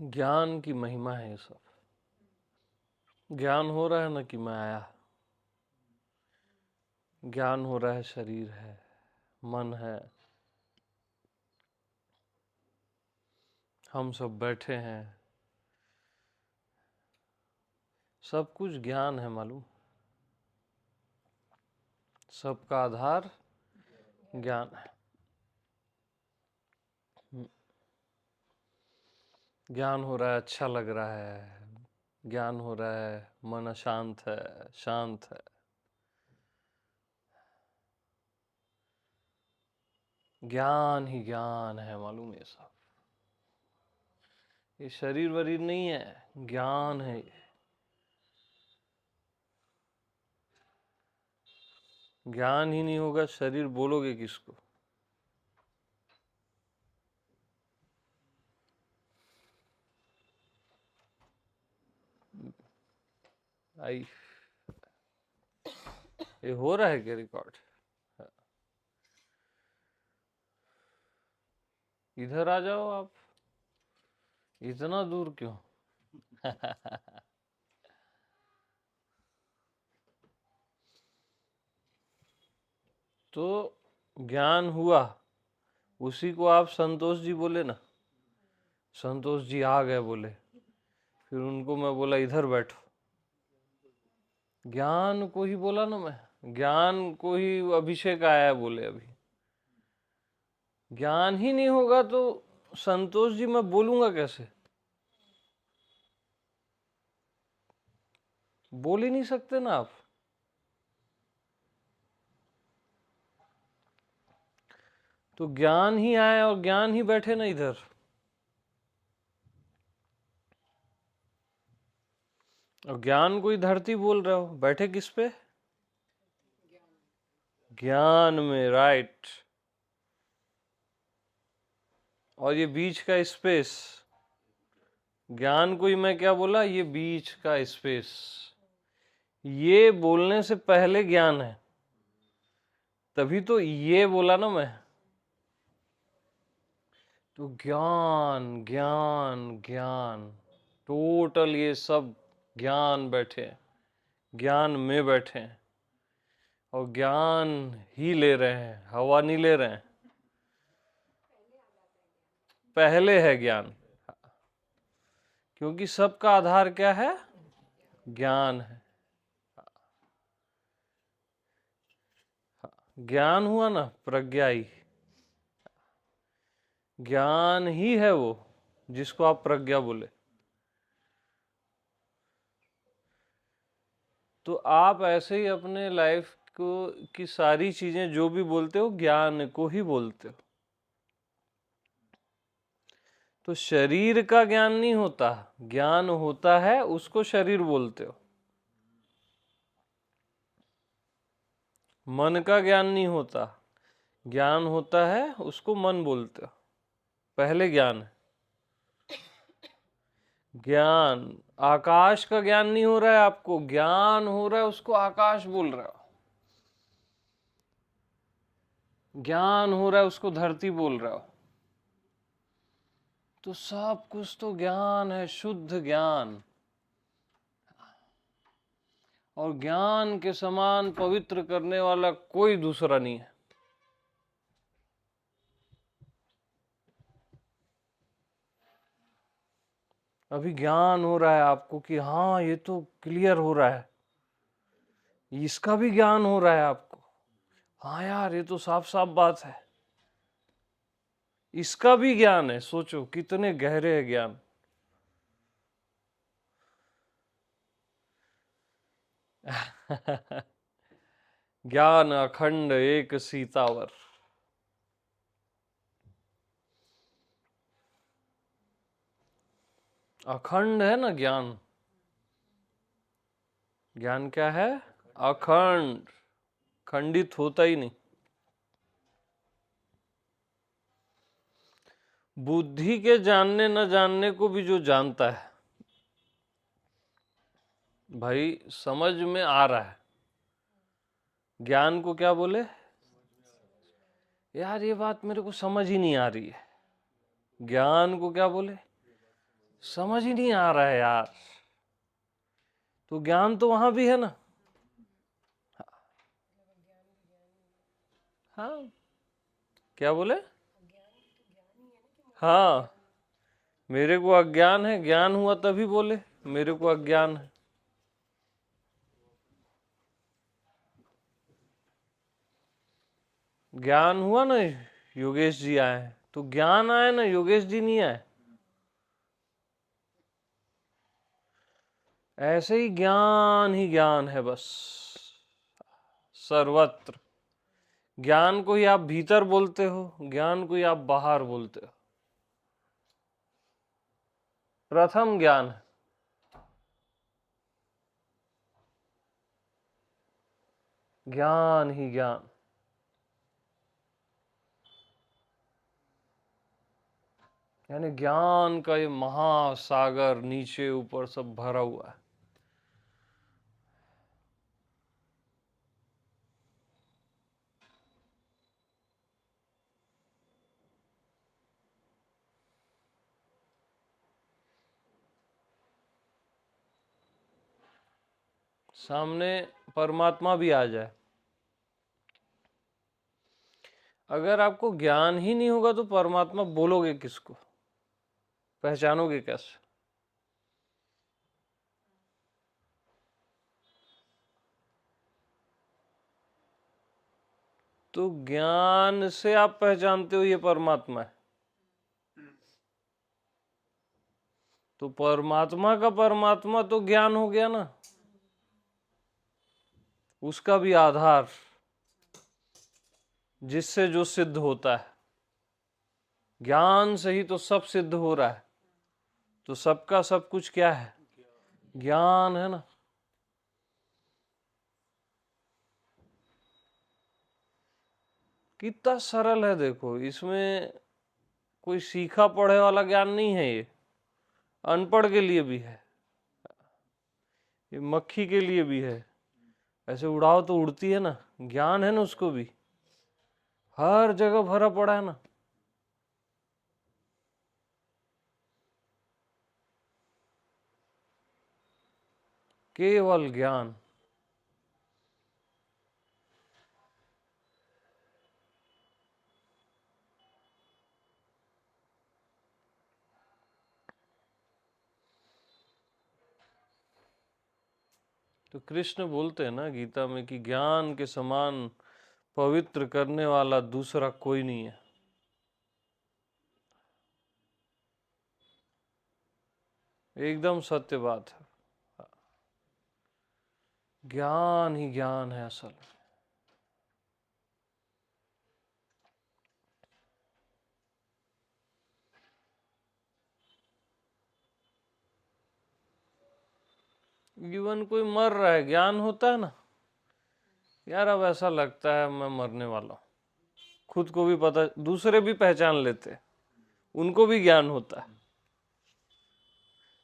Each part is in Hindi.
ज्ञान की महिमा है ये सब। ज्ञान हो रहा है ना कि मैं आया, ज्ञान हो रहा है, शरीर है, मन है, हम सब बैठे हैं, सब कुछ ज्ञान है। मालूम, सबका आधार ज्ञान है। ज्ञान हो रहा है, अच्छा लग रहा है, ज्ञान हो रहा है, मन अशांत है, शांत है। ज्ञान ही ज्ञान है। मालूम, ये सब, ये शरीर वरीर नहीं है, ज्ञान है। ज्ञान ही नहीं होगा, शरीर बोलोगे किसको? आई, ये हो रहा है क्या रिकॉर्ड? इधर आ जाओ आप, इतना दूर क्यों? तो ज्ञान हुआ, उसी को आप संतोष जी बोले ना। संतोष जी आ गए बोले, फिर उनको मैं बोला इधर बैठो। ज्ञान को ही बोला ना मैं, ज्ञान को ही अभिषेक आया बोले। अभी ज्ञान ही नहीं होगा तो संतोष जी मैं बोलूंगा कैसे? बोल ही नहीं सकते ना आप। तो ज्ञान ही आया और ज्ञान ही बैठे ना इधर। और ज्ञान को ही धरती बोल रहे हो, बैठे किस पे? ज्ञान में, राइट। और ये बीच का स्पेस, ज्ञान को ही मैं क्या बोला? ये बीच का स्पेस। ये बोलने से पहले ज्ञान है, तभी तो ये बोला ना मैं। तो ज्ञान ज्ञान ज्ञान, टोटल ये सब ज्ञान बैठे हैं, ज्ञान में बैठे हैं, और ज्ञान ही ले रहे हैं, हवा नहीं ले रहे हैं। पहले है ज्ञान, क्योंकि सबका आधार क्या है? ज्ञान है। ज्ञान हुआ ना, प्रज्ञा ही। ज्ञान ही है वो जिसको आप प्रज्ञा बोले। तो आप ऐसे ही अपने लाइफ को की सारी चीजें जो भी बोलते हो, ज्ञान को ही बोलते हो। तो शरीर का ज्ञान नहीं होता, ज्ञान होता है, उसको शरीर बोलते हो। मन का ज्ञान नहीं होता, ज्ञान होता है, उसको मन बोलते हो। पहले ज्ञान है। ज्ञान, आकाश का ज्ञान नहीं हो रहा है आपको, ज्ञान हो रहा है, उसको आकाश बोल रहा हो। ज्ञान हो रहा है, उसको धरती बोल रहा हो। तो सब कुछ तो ज्ञान है, शुद्ध ज्ञान। और ज्ञान के समान पवित्र करने वाला कोई दूसरा नहीं है। अभी ज्ञान हो रहा है आपको कि हाँ ये तो क्लियर हो रहा है, इसका भी ज्ञान हो रहा है आपको। हाँ यार, ये तो साफ साफ बात है, इसका भी ज्ञान है। सोचो कितने गहरे है ज्ञान। ज्ञान अखंड एक सीतावर। अखंड है ना ज्ञान। ज्ञान क्या है? अखंड, खंडित होता ही नहीं। बुद्धि के जानने न जानने को भी जो जानता है, भाई समझ में आ रहा है, ज्ञान को क्या बोले? यार ये बात मेरे को समझ ही नहीं आ रही है। ज्ञान को क्या बोले? समझ ही नहीं आ रहा है यार। तो ज्ञान तो वहां भी है ना। हाँ, क्या बोले? हाँ, मेरे को अज्ञान है, ज्ञान हुआ तभी बोले मेरे को अज्ञान है। ज्ञान हुआ ना, योगेश जी आए, तो ज्ञान आया ना, योगेश जी नहीं आए। ऐसे ही ज्ञान है बस, सर्वत्र। ज्ञान को ही आप भीतर बोलते हो, ज्ञान को ही आप बाहर बोलते हो। प्रथम ज्ञान है। ज्ञान ही ज्ञान। यानी ज्ञान का ये महासागर नीचे ऊपर सब भरा हुआ है। सामने परमात्मा भी आ जाए, अगर आपको ज्ञान ही नहीं होगा तो परमात्मा बोलोगे किसको, पहचानोगे कैसे? तो ज्ञान से आप पहचानते हो ये परमात्मा है। तो परमात्मा का परमात्मा तो ज्ञान हो गया ना, उसका भी आधार जिससे जो सिद्ध होता है। ज्ञान से ही तो सब सिद्ध हो रहा है, तो सबका सब कुछ क्या है? ज्ञान है ना। कितना सरल है देखो, इसमें कोई सीखा पढ़े वाला ज्ञान नहीं है, ये अनपढ़ के लिए भी है, ये मक्खी के लिए भी है। ऐसे उड़ाओ तो उड़ती है ना, ज्ञान है ना उसको भी, हर जगह भरा पड़ा है ना। केवल ज्ञान। तो कृष्ण बोलते हैं ना गीता में कि ज्ञान के समान पवित्र करने वाला दूसरा कोई नहीं है। एकदम सत्य बात है। ज्ञान ही ज्ञान है असल में। जीवन कोई मर रहा है, ज्ञान होता है ना, यार अब ऐसा लगता है मैं मरने वाला हूं। खुद को भी पता, दूसरे भी पहचान लेते, उनको भी ज्ञान होता है।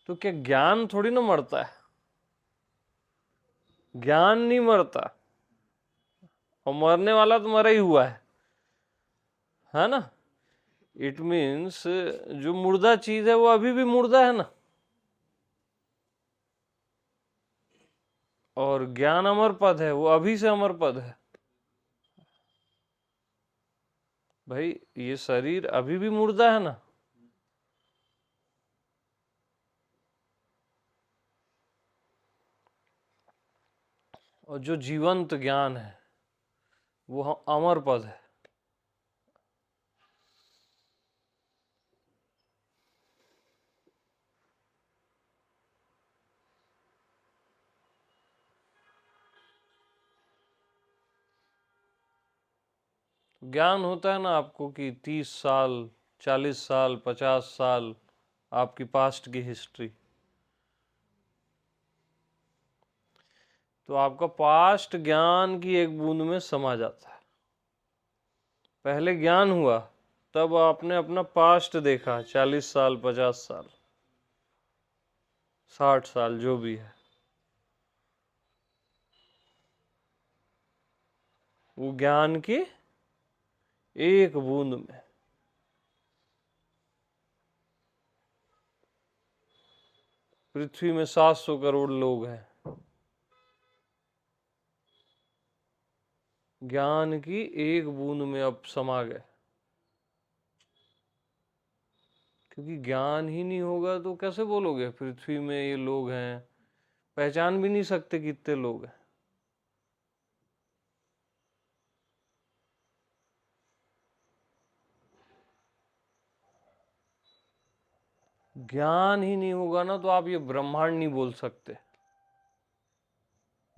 तो क्या ज्ञान थोड़ी ना मरता है? ज्ञान नहीं मरता, और मरने वाला तो मरा ही हुआ है ना। इट मीन्स जो मुर्दा चीज है वो अभी भी मुर्दा है ना। और ज्ञान अमर पद है, वो अभी से अमर पद है। भाई ये शरीर अभी भी मुर्दा है ना। और जो जीवंत ज्ञान है वो अमर पद है। ज्ञान होता है ना आपको कि 30 साल, 40 साल, 50 साल आपकी पास्ट की हिस्ट्री, तो आपका पास्ट ज्ञान की एक बूंद में समा जाता है। पहले ज्ञान हुआ, तब आपने अपना पास्ट देखा, 40 साल, 50 साल, 60 साल, जो भी है, वो ज्ञान की एक बूंद में। पृथ्वी में 700 करोड़ लोग हैं। ज्ञान की एक बूंद में अब समा गए। क्योंकि ज्ञान ही नहीं होगा तो कैसे बोलोगे पृथ्वी में ये लोग हैं, पहचान भी नहीं सकते कितने लोग हैं। ज्ञान ही नहीं होगा ना तो आप ये ब्रह्मांड नहीं बोल सकते।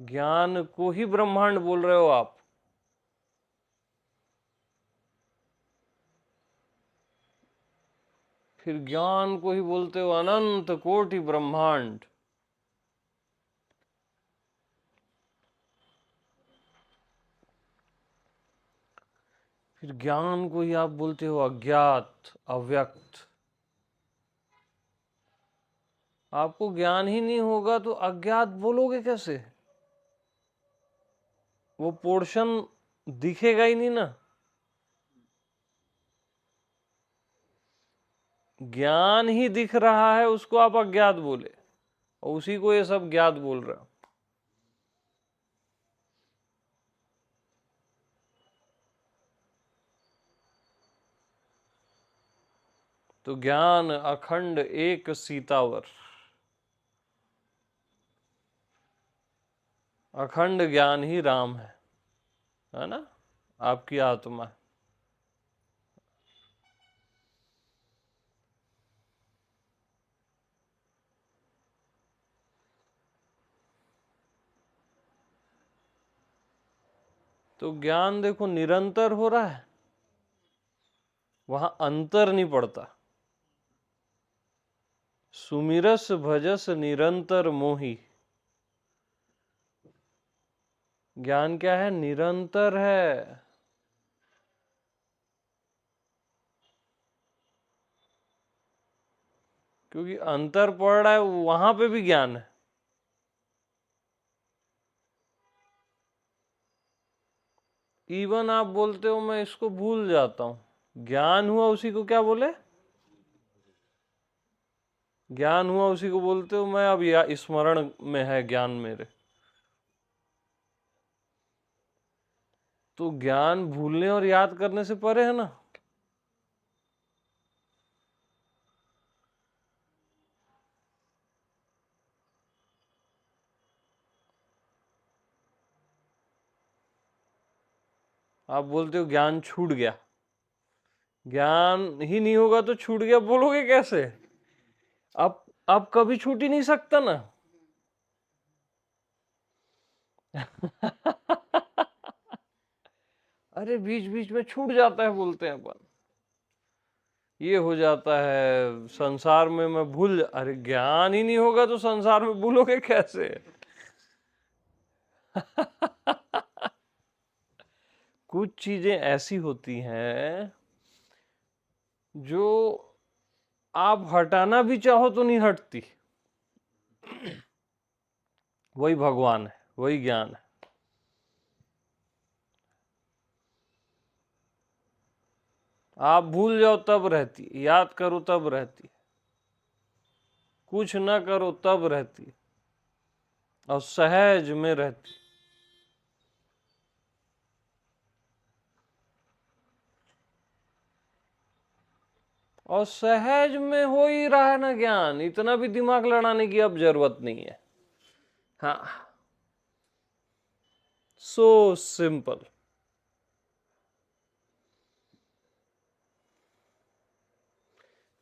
ज्ञान को ही ब्रह्मांड बोल रहे हो आप। फिर ज्ञान को ही बोलते हो अनंत कोटि ब्रह्मांड। फिर ज्ञान को ही आप बोलते हो अज्ञात, अव्यक्त। आपको ज्ञान ही नहीं होगा तो अज्ञात बोलोगे कैसे? वो पोर्शन दिखेगा ही नहीं ना। ज्ञान ही दिख रहा है, उसको आप अज्ञात बोले और उसी को ये सब ज्ञात बोल रहे हो। तो ज्ञान अखंड एक सीतावर, अखंड ज्ञान ही राम है ना, आपकी आत्मा। तो ज्ञान देखो निरंतर हो रहा है, वहां अंतर नहीं पड़ता। सुमिरस भजस निरंतर मोही। ज्ञान क्या है? निरंतर है। क्योंकि अंतर पड़ रहा है वहां पे भी ज्ञान है। इवन आप बोलते हो मैं इसको भूल जाता हूं, ज्ञान हुआ उसी को क्या बोले? ज्ञान हुआ उसी को बोलते हो मैं अब या स्मरण में है ज्ञान मेरे। तो ज्ञान भूलने और याद करने से परे है ना। आप बोलते हो ज्ञान छूट गया, ज्ञान ही नहीं होगा तो छूट गया बोलोगे कैसे? अब कभी छूट ही नहीं सकता ना। अरे बीच बीच में छूट जाता है बोलते हैं अपन, ये हो जाता है संसार में मैं भूल। अरे ज्ञान ही नहीं होगा तो संसार में भूलोगे कैसे? कुछ चीजें ऐसी होती हैं जो आप हटाना भी चाहो तो नहीं हटती। वही भगवान है, वही ज्ञान है। आप भूल जाओ तब रहती, याद करो तब रहती, कुछ ना करो तब रहती, और सहज में रहती। और सहज में हो ही रहा है ना ज्ञान, इतना भी दिमाग लड़ाने की अब जरूरत नहीं है। हाँ, सो सिंपल।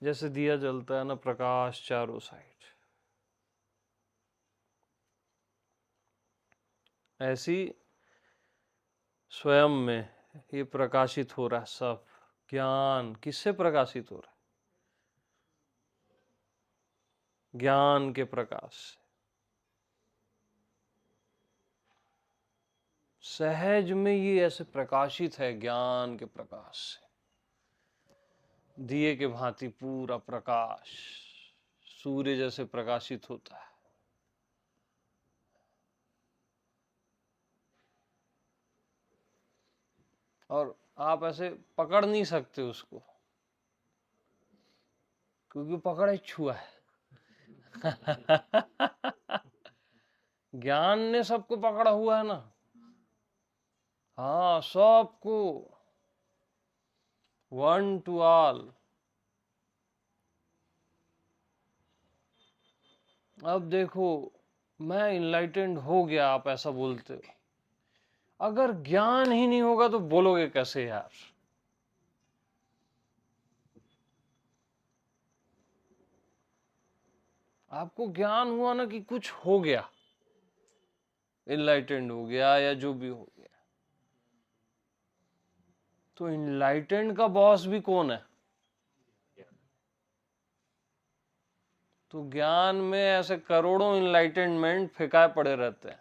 जैसे दिया जलता है ना, प्रकाश चारों साइड, ऐसी स्वयं में ये प्रकाशित हो रहा है सब। ज्ञान किससे प्रकाशित हो रहा है? ज्ञान के प्रकाश से। सहज में ये ऐसे प्रकाशित है ज्ञान के प्रकाश से, दिए के भांति पूरा प्रकाश सूर्य जैसे प्रकाशित होता है। और आप ऐसे पकड़ नहीं सकते उसको, क्योंकि पकड़े छुआ है। ज्ञान ने सबको पकड़ा हुआ है ना। हाँ, सबको, वन टू ऑल। अब देखो, मैं इनलाइटेंड हो गया, आप ऐसा बोलते हो। अगर ज्ञान ही नहीं होगा तो बोलोगे कैसे यार? आपको ज्ञान हुआ ना कि कुछ हो गया, इनलाइटेंड हो गया या जो भी हो गया, तो इनलाइटेंड का बॉस भी कौन है? तो ज्ञान में ऐसे करोड़ों इनलाइटेनमेंट फेंकाए पड़े रहते हैं,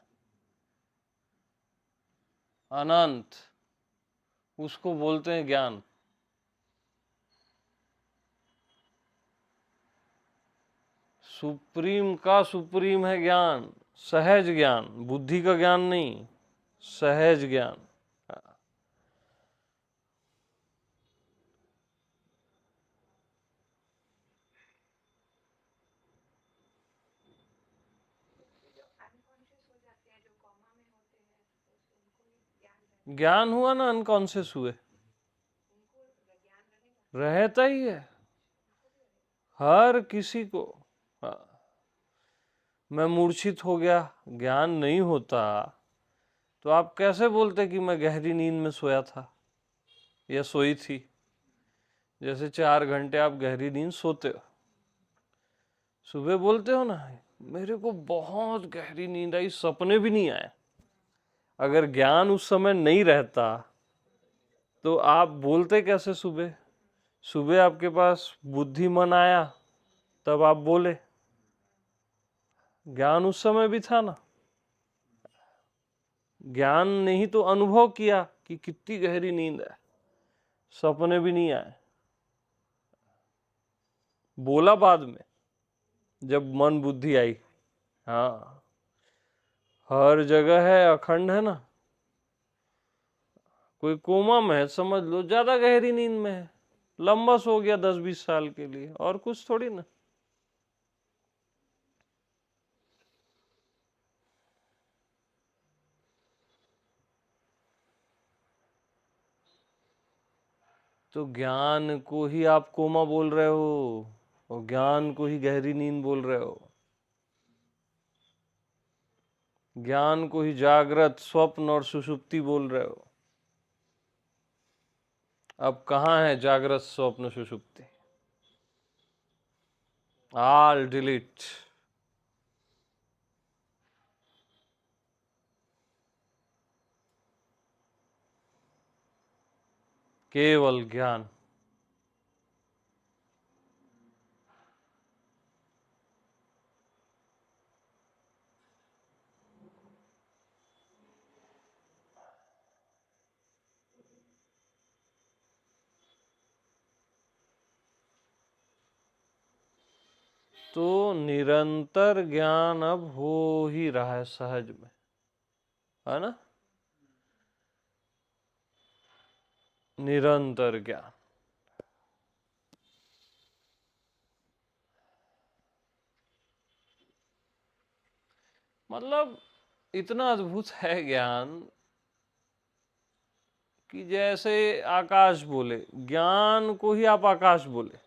अनंत, उसको बोलते हैं ज्ञान। सुप्रीम का सुप्रीम है ज्ञान, सहज ज्ञान, बुद्धि का ज्ञान नहीं, सहज ज्ञान। ज्ञान हुआ ना, अनकॉन्शियस हुए, रहता ही है हर किसी को। हाँ, मैं मूर्छित हो गया, ज्ञान नहीं होता तो आप कैसे बोलते कि मैं गहरी नींद में सोया था या सोई थी? जैसे 4 घंटे आप गहरी नींद सोते हो, सुबह बोलते हो ना मेरे को बहुत गहरी नींद आई, सपने भी नहीं आए। अगर ज्ञान उस समय नहीं रहता तो आप बोलते कैसे सुबह? सुबह आपके पास बुद्धि मन आया तब आप बोले, ज्ञान उस समय भी था ना। ज्ञान ने ही तो अनुभव किया कि कितनी गहरी नींद है, सपने भी नहीं आए, बोला बाद में जब मन बुद्धि आई। हाँ, हर जगह है, अखंड है ना। कोई कोमा में है समझ लो, ज्यादा गहरी नींद में है, लंबा सो गया 10-20 साल के लिए, और कुछ थोड़ी ना। तो ज्ञान को ही आप कोमा बोल रहे हो और ज्ञान को ही गहरी नींद बोल रहे हो। ज्ञान को ही जागृत, स्वप्न और सुषुप्ति बोल रहे हो। अब कहाँ है जागृत, स्वप्न, सुषुप्ति? All delete. केवल ज्ञान। तो निरंतर ज्ञान अब हो ही रहा है सहज में, है ना? निरंतर ज्ञान मतलब इतना अद्भुत है ज्ञान कि जैसे आकाश बोले, ज्ञान को ही आप आकाश बोले।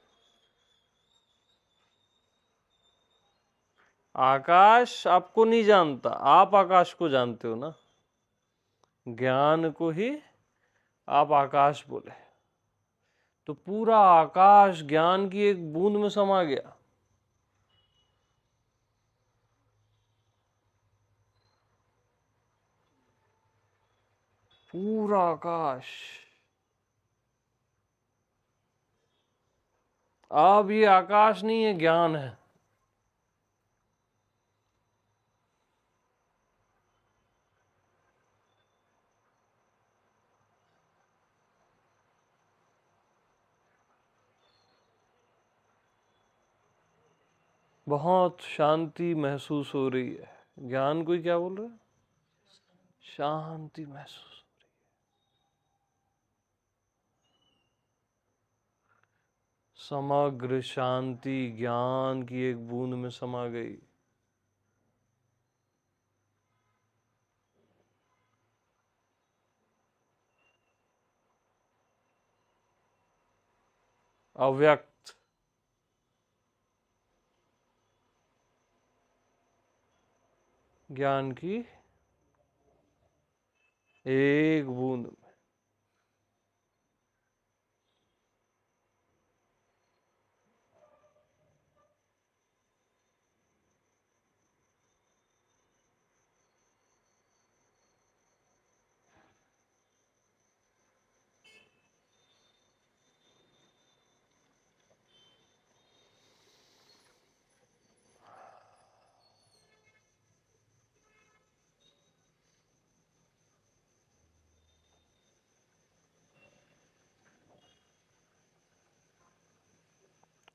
आकाश आपको नहीं जानता, आप आकाश को जानते हो ना। ज्ञान को ही आप आकाश बोले तो पूरा आकाश ज्ञान की एक बूंद में समा गया। पूरा आकाश। अब ये आकाश नहीं है, ज्ञान है। बहुत शांति महसूस हो रही है। ज्ञान को ही क्या बोल रहे हैं? शांति महसूस। समग्र शांति ज्ञान की एक बूंद में समा गई। अव्यक्त ज्ञान की एक बूंद में।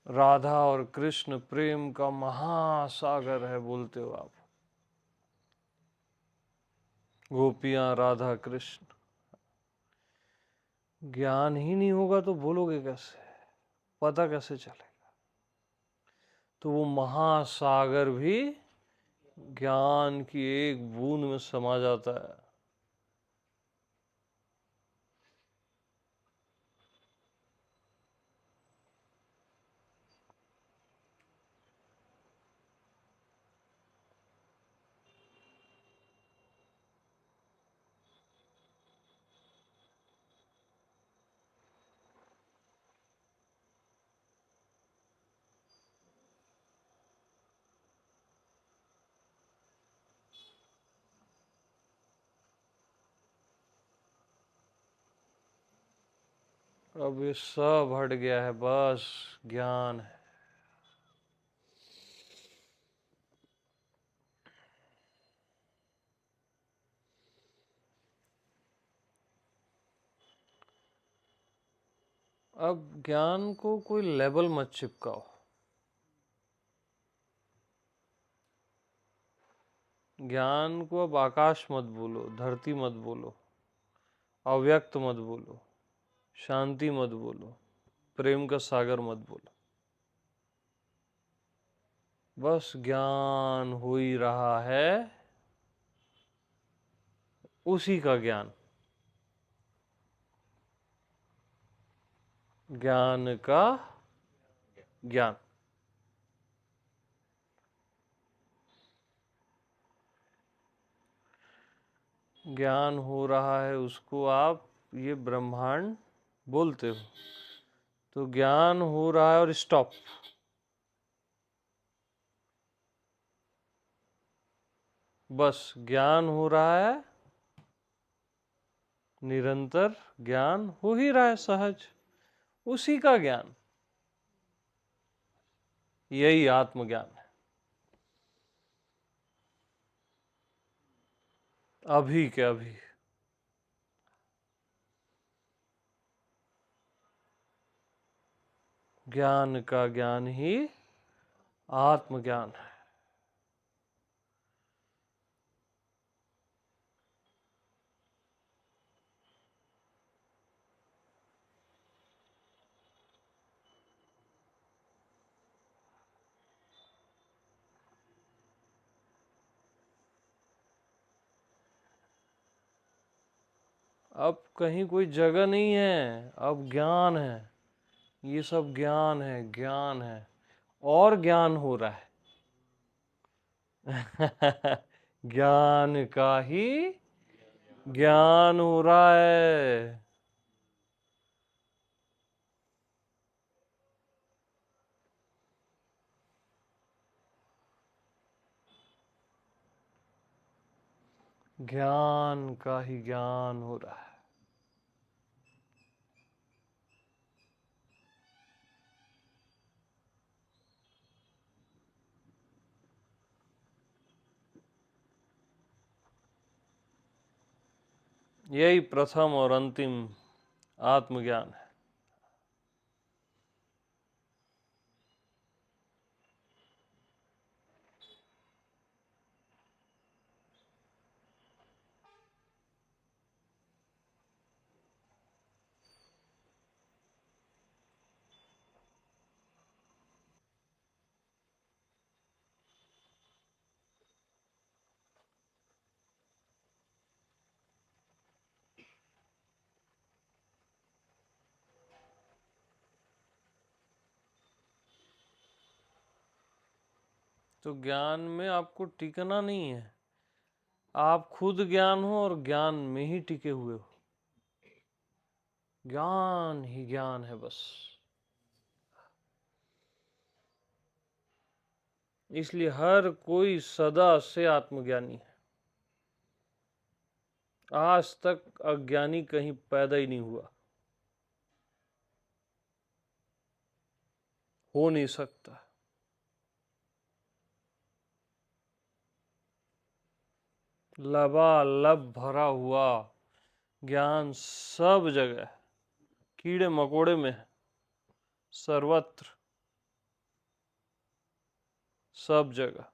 राधा और कृष्ण प्रेम का महासागर है बोलते हो आप। गोपियां राधा कृष्ण। ज्ञान ही नहीं होगा तो बोलोगे कैसे, पता कैसे चलेगा? तो वो महासागर भी ज्ञान की एक बूंद में समा जाता है। अब ये सब हट गया है, बस ज्ञान है। अब ज्ञान को कोई लेबल मत चिपकाओ। ज्ञान को अब आकाश मत बोलो, धरती मत बोलो, अव्यक्त मत बोलो, शांति मत बोलो, प्रेम का सागर मत बोलो। बस ज्ञान हो ही रहा है, उसी का ज्ञान। ज्ञान का ज्ञान। ज्ञान हो रहा है, उसको आप ये ब्रह्मांड बोलते हो। तो ज्ञान हो रहा है और स्टॉप। बस ज्ञान हो रहा है, निरंतर ज्ञान हो ही रहा है, सहज, उसी का ज्ञान। यही आत्मज्ञान है। अभी के अभी। ज्ञान का ज्ञान ही आत्मज्ञान है। अब कहीं कोई जगह नहीं है, अब ज्ञान है। ये सब ज्ञान है, ज्ञान है, और ज्ञान हो रहा है। ज्ञान का ही ज्ञान हो रहा है। ज्ञान का ही ज्ञान हो रहा है। यही प्रथम और अंतिम आत्मज्ञान है। तो ज्ञान में आपको टिकना नहीं है, आप खुद ज्ञान हो और ज्ञान में ही टिके हुए हो। ज्ञान ही ज्ञान है बस। इसलिए हर कोई सदा से आत्मज्ञानी है। आज तक अज्ञानी कहीं पैदा ही नहीं हुआ, हो नहीं सकता। लबालब भरा हुआ ज्ञान सब जगह है, कीड़े मकोड़े में है, सर्वत्र, सब जगह।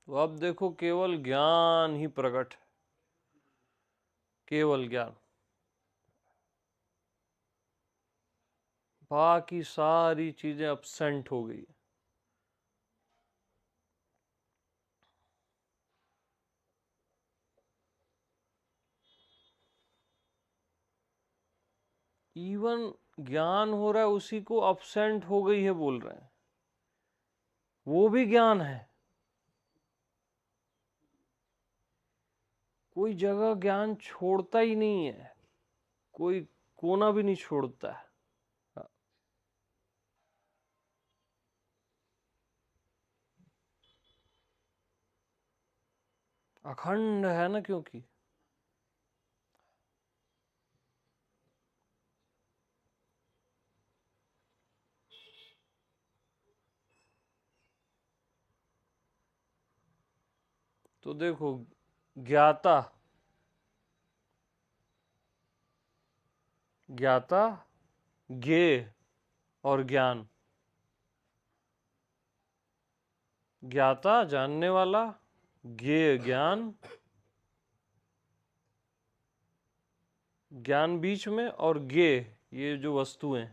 तो अब देखो, केवल ज्ञान ही प्रकट है, केवल ज्ञान। बाकी सारी चीजें अपसेंट हो गई। इवन ज्ञान हो रहा है उसी को अपसेंट हो गई है बोल रहे हैं, वो भी ज्ञान है। कोई जगह ज्ञान छोड़ता ही नहीं है, कोई कोना भी नहीं छोड़ता है। अखंड है ना, क्योंकि तो देखो, ज्ञाता, ज्ञाता, ज्ञेय और ज्ञान। ज्ञाता जानने वाला, ज्ञेय ज्ञान, ज्ञान बीच में, और ज्ञेय ये जो वस्तुएं।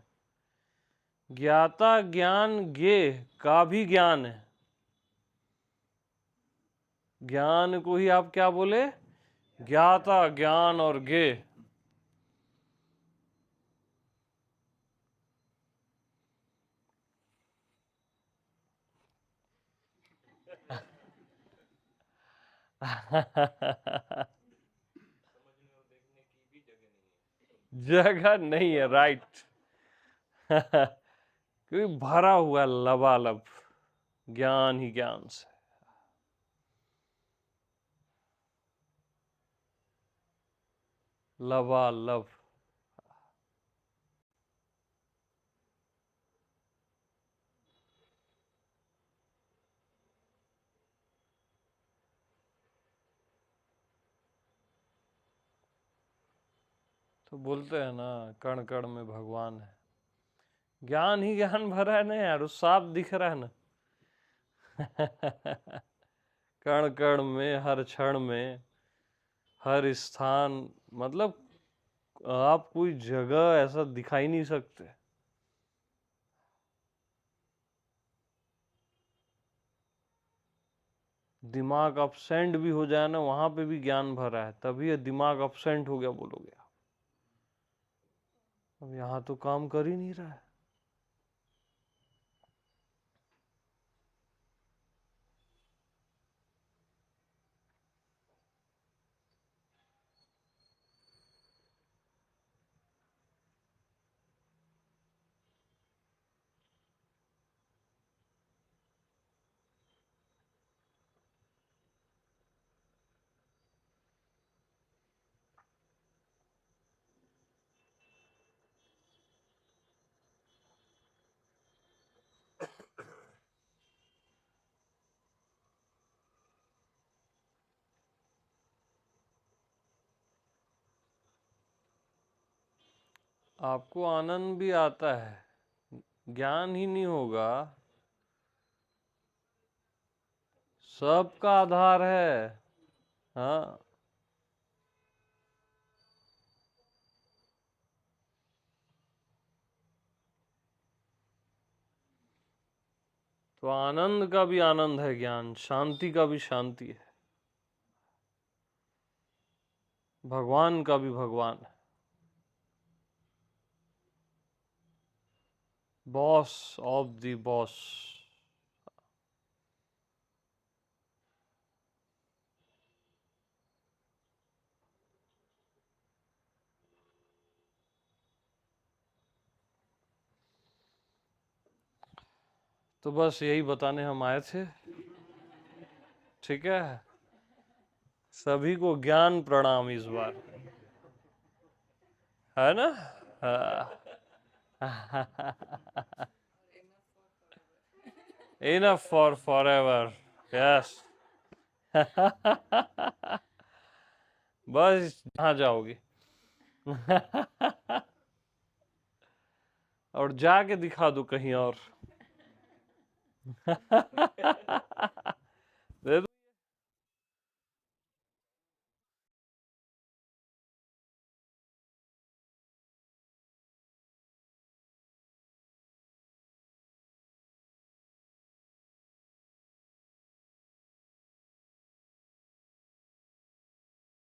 ज्ञाता ज्ञान ज्ञेय का भी ज्ञान है। ज्ञान को ही आप क्या बोले, ज्ञाता ज्ञान और ज्ञेय। जगह नहीं है, राइट। क्योंकि भरा हुआ लबालब ज्ञान ही ज्ञान से। लबालब। तो बोलते हैं ना, कण कण में भगवान है। ज्ञान ही ज्ञान भरा है ना यार, वो साफ दिख रहा है ना। कण कण में, हर क्षण में, हर स्थान, मतलब आप कोई जगह ऐसा दिखाई नहीं सकते। दिमाग अपसेंट भी हो जाए ना, वहां पे भी ज्ञान भरा है, तभी ये दिमाग अपसेंट हो गया बोलोगे आप। अब यहाँ तो काम कर ही नहीं रहा है। आपको आनंद भी आता है, ज्ञान ही नहीं होगा। सबका आधार है। हाँ, तो आनंद का भी आनंद है ज्ञान, शांति का भी शांति है, भगवान का भी भगवान है, बॉस ऑफ द बॉस। तो बस यही बताने हम आए थे। ठीक है, सभी को ज्ञान प्रणाम इस बार, है ना? Enough for forever. Yes. बस जहाँ जाओगी और जाके दिखा दो कहीं और।